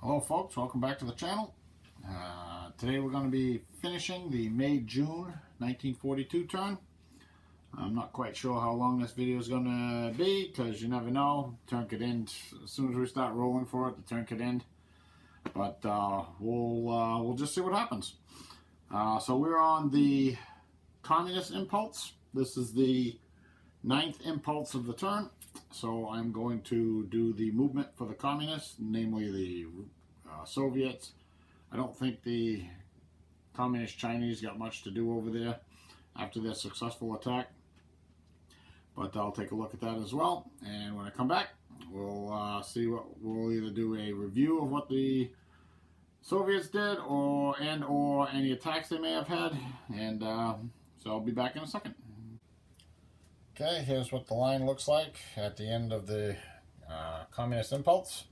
Hello folks, welcome back to the channel. Today we're going to be finishing the May-June 1942 turn. I'm not quite sure how long this video is going to be because you never know. Turn could end as soon as we start rolling for it. The turn could end, but we'll just see what happens. So we're on the Communist Impulse. This is the 9th impulse of the turn. So I'm going to do the movement for the Communists, namely the Soviets. I don't think the Communist Chinese got much to do over there after their successful attack, but I'll take a look at that as well. And when I come back, we'll see what we'll either do a review of what the Soviets did, or any attacks they may have had, and so I'll be back in a second. Okay, here's what the line looks like at the end of the Communist Impulse.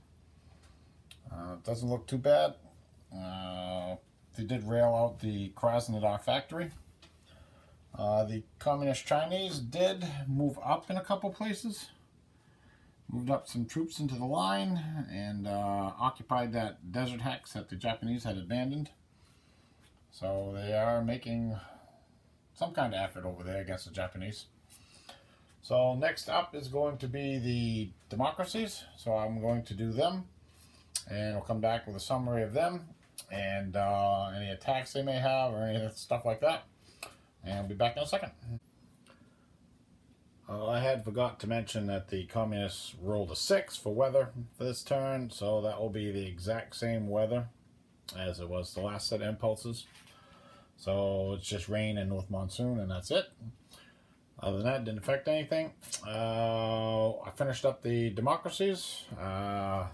It doesn't look too bad. They did rail out the Krasnodar factory. The Communist Chinese did move up in a couple places. Moved up some troops into the line and occupied that desert hex that the Japanese had abandoned. So they are making some kind of effort over there against the Japanese. So next up is going to be the democracies. So I'm going to do them, and I'll come back with a summary of them and any attacks they may have or any stuff like that. And I'll be back in a second. I had forgot to mention that the Communists rolled a 6 for weather for this turn, so that will be the exact same weather as it was the last set of impulses. So it's just rain and north monsoon, and that's it. Other than that, didn't affect anything. I finished up the democracies. The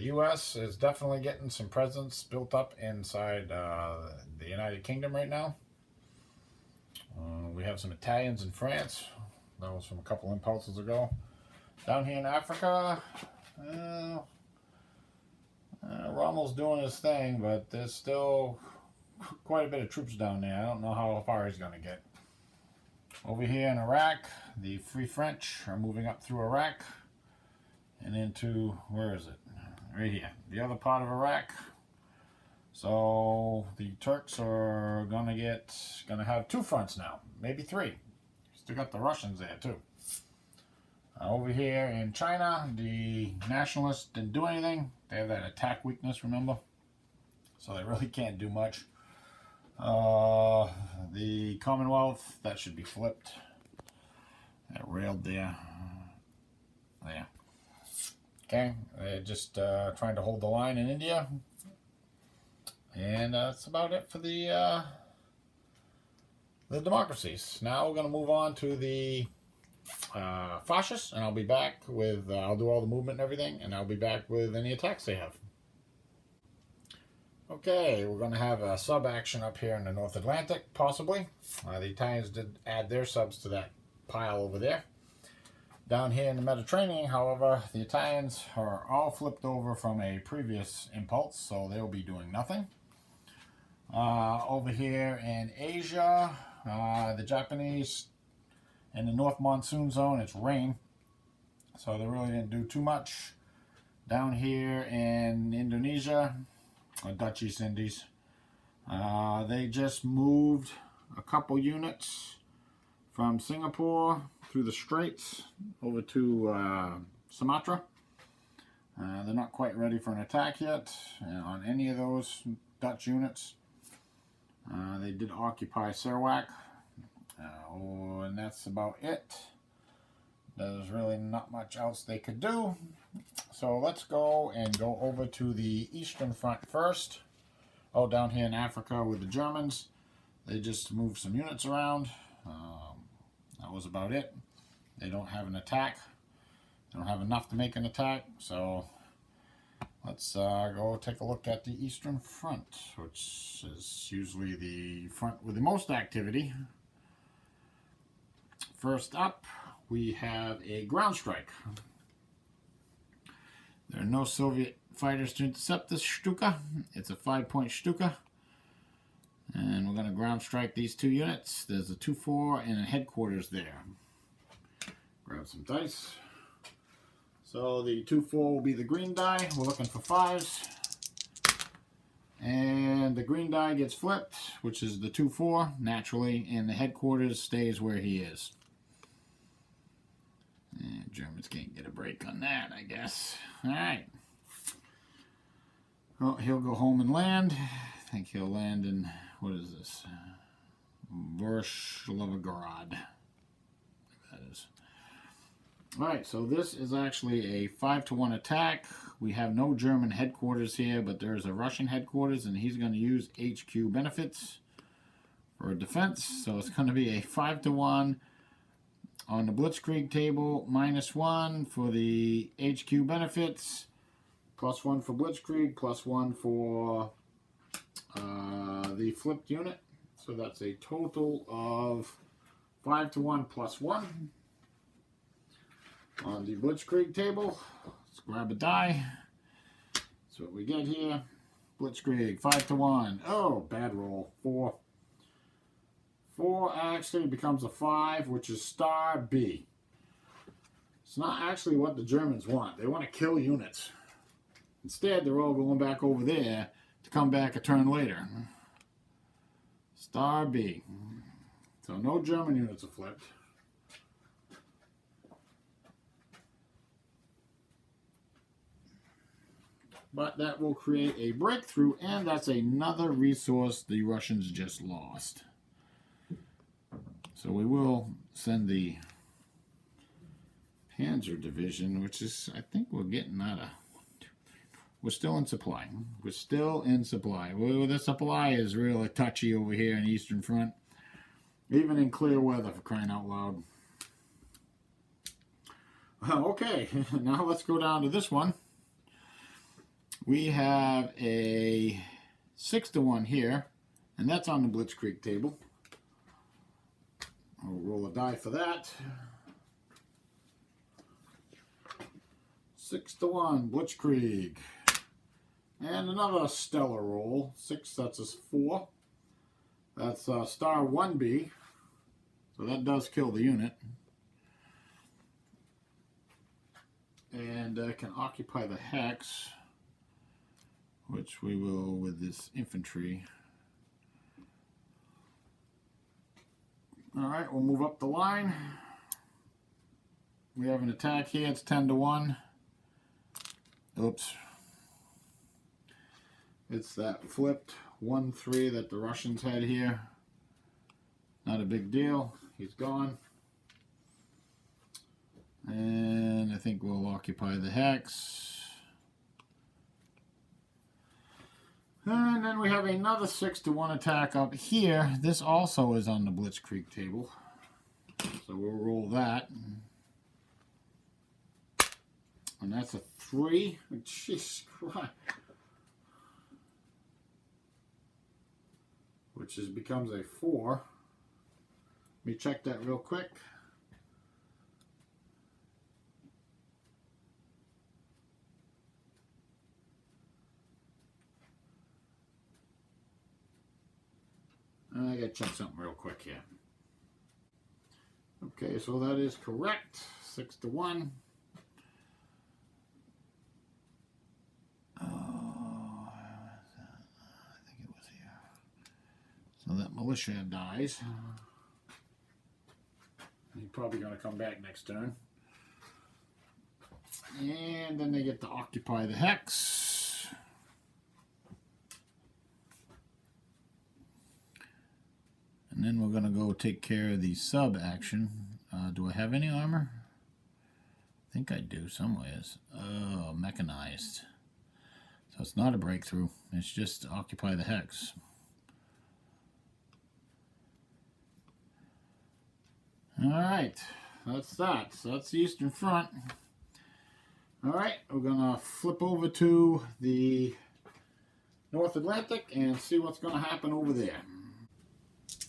U.S. is definitely getting some presence built up inside the United Kingdom right now. We have some Italians in France. That was from a couple impulses ago. Down here in Africa, Rommel's doing his thing, but there's still quite a bit of troops down there. I don't know how far he's going to get. Over here in Iraq, the Free French are moving up through Iraq and into, where is it? Right here, the other part of Iraq. So the Turks are gonna have 2 fronts now, maybe 3. Still got the Russians there too. Over here in China, the nationalists didn't do anything. They have that attack weakness, remember? So they really can't do much. The Commonwealth, that should be flipped. That railed there. There. Okay, they're just trying to hold the line in India. And that's about it for the democracies. Now we're going to move on to the fascists, and I'll be back with, I'll do all the movement and everything, and I'll be back with any attacks they have. Okay, we're going to have a sub-action up here in the North Atlantic, possibly. The Italians did add their subs to that pile over there. Down here in the Mediterranean, however, the Italians are all flipped over from a previous impulse, so they'll be doing nothing. Over here in Asia, the Japanese in the North Monsoon Zone, it's rain, so they really didn't do too much. Down here in Indonesia, or Dutch East Indies, they just moved a couple units from Singapore through the Straits over to Sumatra. They're not quite ready for an attack yet on any of those Dutch units. They did occupy Sarawak, and that's about it. There's really not much else they could do. So let's go over to the Eastern Front first. Oh, down here in Africa with the Germans, they just moved some units around. That was about it. They don't have an attack. They don't have enough to make an attack. So let's go take a look at the Eastern Front, which is usually the front with the most activity. First up, we have a ground strike. There are no Soviet fighters to intercept this Stuka. It's a 5-point Stuka. And we're going to ground strike these 2 units. There's a 2-4 and a headquarters there. Grab some dice. So the 2-4 will be the green die. We're looking for 5s. And the green die gets flipped, which is the 2-4, naturally, and the headquarters stays where he is. And Germans can't get a break on that, I guess. Alright. Well, he'll go home and land. I think he'll land in, what is this? Vrshlovgrad. That is. Alright, so this is actually a 5-to-1 attack. We have no German headquarters here, but there's a Russian headquarters, and he's going to use HQ benefits for defense. So it's going to be a 5-to-1 on the Blitzkrieg table, -1 for the HQ benefits, +1 for Blitzkrieg, +1 for the flipped unit. So that's a total of 5-to-1 +1. On the Blitzkrieg table, let's grab a die. That's what we get here. Blitzkrieg, 5-to-1. Oh, bad roll. 4. 4 actually becomes a 5, which is star B. It's not actually what the Germans want. They want to kill units. Instead, they're all going back over there to come back a turn later. Star B. So no German units are flipped. But that will create a breakthrough, and that's another resource the Russians just lost. So we will send the Panzer Division, which is, I think we're getting out of... We're still in supply. We're still in supply. Well, the supply is really touchy over here in the Eastern Front. Even in clear weather, for crying out loud. Okay, now let's go down to this one. We have a 6-to-1 here, and that's on the Blitzkrieg table. I'll roll a die for that. 6-to-1, Blitzkrieg. And another stellar roll. 6, that's a 4. That's star 1B. So that does kill the unit. And can occupy the hex, which we will with this infantry. Alright, we'll move up the line. We have an attack here, it's 10-to-1. Oops. It's that flipped 1-3 that the Russians had here. Not a big deal, he's gone. And I think we'll occupy the hex. And then we have another 6-to-1 attack up here. This also is on the Blitzkrieg table. So we'll roll that. And that's a 3. Jeez Christ. Which becomes a 4. Let me check that real quick. I gotta check something real quick here. Okay, so that is correct. 6-to-1. Oh, I think it was here. So that militia dies. He's probably going to come back next turn. And then they get to occupy the hex. And then we're going to go take care of the sub action. Do I have any armor? I think I do, somewheres. Oh, mechanized. So it's not a breakthrough. It's just occupy the hex. Alright, that's that. So that's the Eastern Front. Alright, we're going to flip over to the North Atlantic and see what's going to happen over there.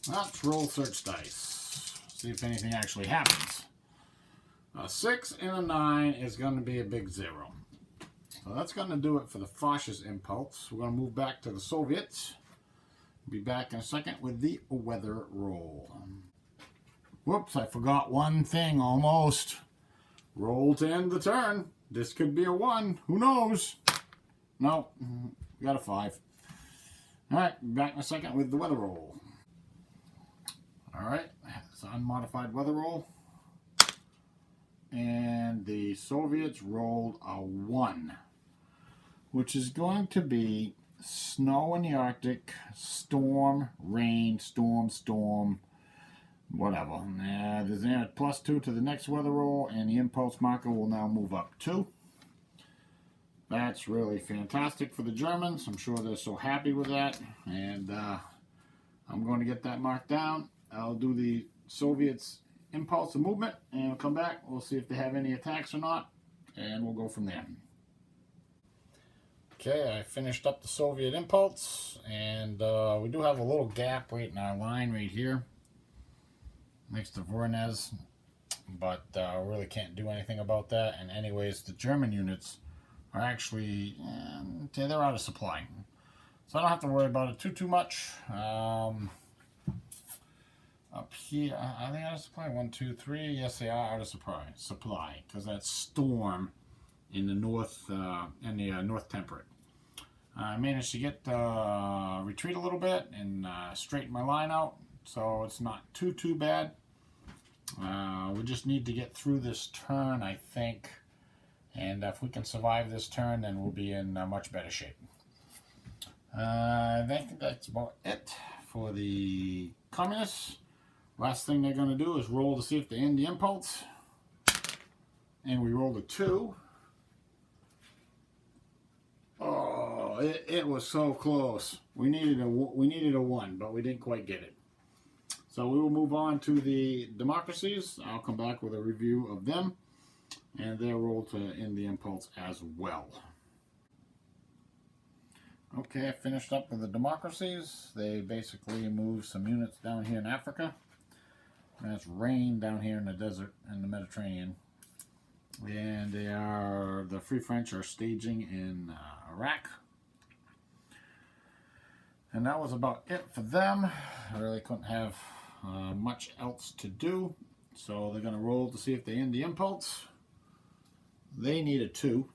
Let's roll search dice. See if anything actually happens. A 6 and a 9 is going to be a big 0. So that's going to do it for the fascist impulse. We're going to move back to the Soviets. Be back in a second with the weather roll. Whoops, I forgot one thing almost. Roll to end the turn. This could be a 1. Who knows? No, we got a 5. All right, back in a second with the weather roll. All right, it's an unmodified weather roll. And the Soviets rolled a 1, which is going to be snow in the Arctic, storm, rain, storm, whatever. There's a +2 to the next weather roll, and the impulse marker will now move up 2. That's really fantastic for the Germans. I'm sure they're so happy with that, and I'm going to get that marked down. I'll do the Soviets impulse of movement, and we'll come back. We'll see if they have any attacks or not, and we'll go from there. Okay, I finished up the Soviet impulse, and we do have a little gap right in our line right here next to Voronezh, but really can't do anything about that. And anyways, the German units are actually, they're out of supply, so I don't have to worry about it too much. Up here, are they out of supply? 1, 2, 3. Yes, they are out of supply, because that's storm in the north, north temperate. I managed to get retreat a little bit and straighten my line out, so it's not too bad. We just need to get through this turn, I think, and if we can survive this turn, then we'll be in much better shape. I think that's about it for the communists. Last thing they're going to do is roll to see if they end the impulse. And we rolled a 2. Oh, it was so close. We needed a 1, but we didn't quite get it. So we will move on to the democracies. I'll come back with a review of them and their role to end the impulse as well. Okay, I finished up with the democracies. They basically moved some units down here in Africa. And it's rain down here in the desert in the Mediterranean. And the Free French are staging in Iraq. And that was about it for them. I really couldn't have much else to do. So they're going to roll to see if they end the impulse. They need a 2.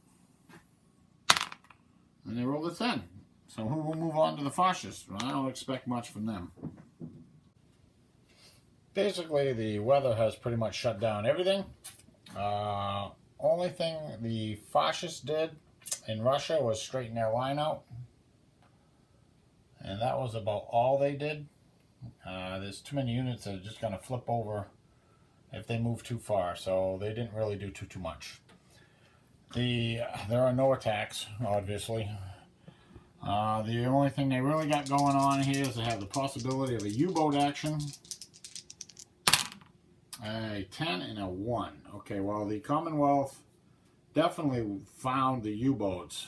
And they rolled a 10. So we'll move on to the fascists. I don't expect much from them. Basically, the weather has pretty much shut down everything. Only thing the fascists did in Russia was straighten their line out. And that was about all they did. There's too many units that are just going to flip over if they move too far. So they didn't really do too much. There are no attacks, obviously. The only thing they really got going on here is they have the possibility of a U-boat action. A 10 and a 1. Okay, well, the Commonwealth definitely found the U-boats,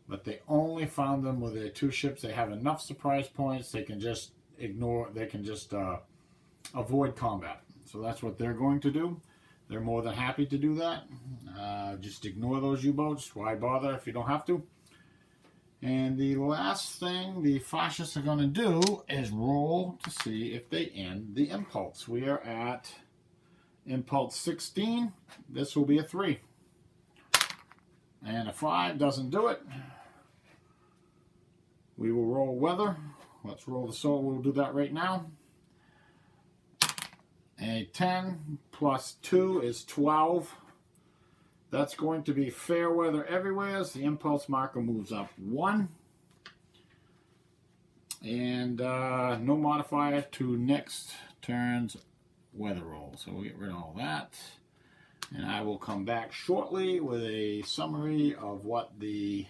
but they only found them with their 2 ships. They have enough surprise points. They can just avoid combat. So that's what they're going to do. They're more than happy to do that. Just ignore those U-boats. Why bother if you don't have to? And the last thing the fascists are going to do is roll to see if they end the impulse. We are at impulse 16. This will be a 3. And a 5 doesn't do it. We will roll weather. Let's roll the soul. We'll do that right now. A 10 plus 2 is 12. That's going to be fair weather everywhere as the impulse marker moves up 1. And no modifier to next turn's weather roll. So we'll get rid of all that. And I will come back shortly with a summary of what the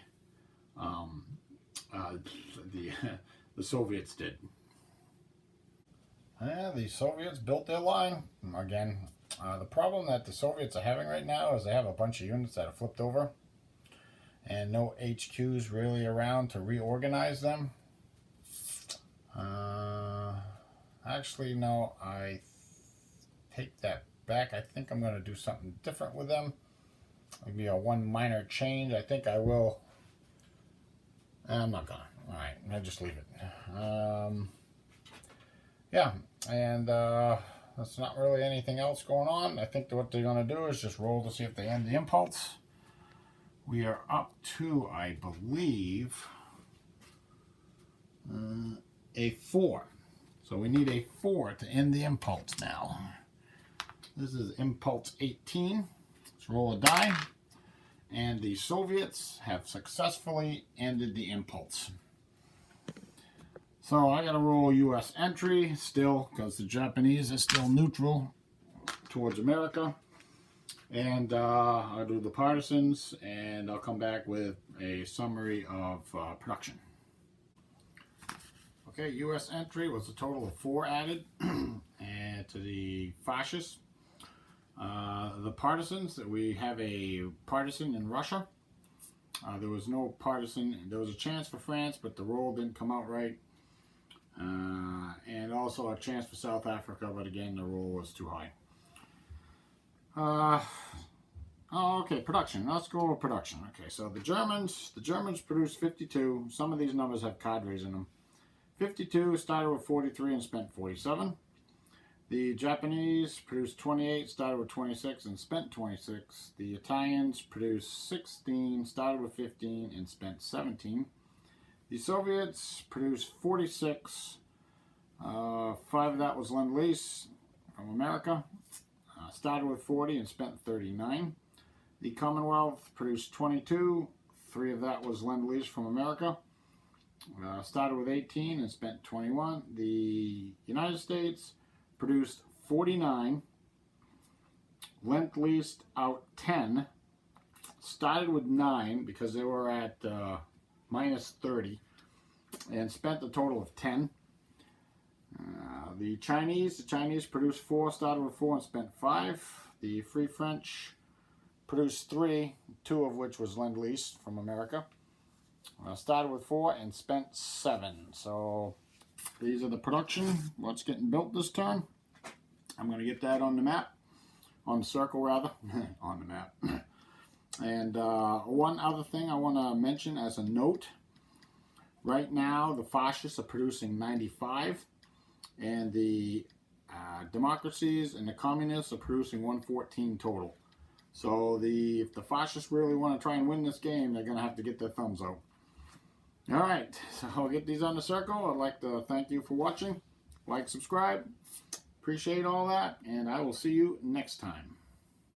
Soviets did. Yeah, the Soviets built their line. Again, the problem that the Soviets are having right now is they have a bunch of units that are flipped over and no HQs really around to reorganize them. Actually, no, I take that back. I think I'm going to do something different with them. Maybe a 1 minor change. I think I will. I'm not going to. All right, I'll just leave it. Yeah, and That's not really anything else going on. I think that what they're going to do is just roll to see if they end the impulse. We are up to, I believe, a 4. So we need a 4 to end the impulse now. This is impulse 18. Let's roll a die. And the Soviets have successfully ended the impulse. So I got to roll U.S. entry still, because the Japanese are still neutral towards America. And I'll do the partisans, and I'll come back with a summary of production. Okay, U.S. entry was a total of 4 added and to the fascists. The partisans, we have a partisan in Russia. There was no partisan. There was a chance for France, but the roll didn't come out right. And also a chance for South Africa, but again, the roll was too high. Okay, production. Let's go over production. Okay, so the Germans produced 52. Some of these numbers have cadres in them. 52, started with 43 and spent 47. The Japanese produced 28, started with 26 and spent 26. The Italians produced 16, started with 15 and spent 17. The Soviets produced 46. 5 of that was Lend-Lease from America. Started with 40 and spent 39. The Commonwealth produced 22. 3 of that was Lend-Lease from America. Started with 18 and spent 21. The United States produced 49. Lend-Leased out 10. Started with 9 because they were at minus 30 and spent a total of 10. The Chinese produced 4, started with 4 and spent 5. The Free French produced 3, 2 of which was Lend-Lease from America. Started with 4 and spent 7. So these are the production, what's getting built this turn. I'm going to get that on the map, on the circle rather, on the map. And one other thing I want to mention as a note. Right now, the fascists are producing 95, and the democracies and the communists are producing 114 total. So if the fascists really want to try and win this game, they're going to have to get their thumbs out. All right, so I'll get these on the circle. I'd like to thank you for watching. Like, subscribe. Appreciate all that, and I will see you next time.